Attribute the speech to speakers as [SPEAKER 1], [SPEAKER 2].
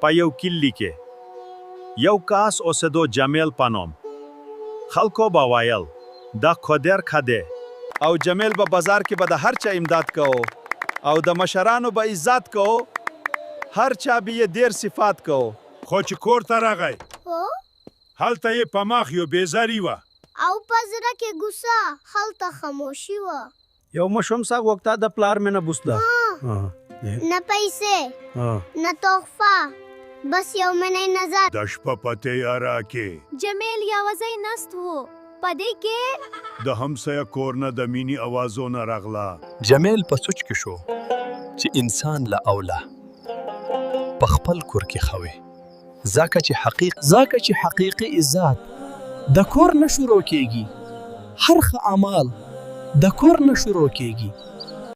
[SPEAKER 1] په یو کلی کې یو کس اوسېدو جمیل په نوم. خلکو به ویل دا قدر کده او جمیل به بازار کې به د هر چا امداد کو او د مشرانو به عزت کو، هر چا به یې ډېر صفات کو.
[SPEAKER 2] خو چې کور ته راغی هلته یې په مخ یو بیزاري وه
[SPEAKER 3] او په زړه کې غوسه، هلته خاموشي وه.
[SPEAKER 4] یو ماشوم سا وخته د پلار مې نه بوسته،
[SPEAKER 3] نه پیسې نه تحفه، بس یو منی نظر.
[SPEAKER 2] د شپه په تیاره کې
[SPEAKER 3] جمیل یوازې نست و، په دې کې
[SPEAKER 2] د همسایه کور نه د مینې اوازونه راغله.
[SPEAKER 5] جمیل په سوچ کې شو چې انسان له اوله په خپل کور کې خوي، ځکه چې حقیقي عزت د کور نه شروع کېږي، هر ښه عمل د کور نه شروع کېږي.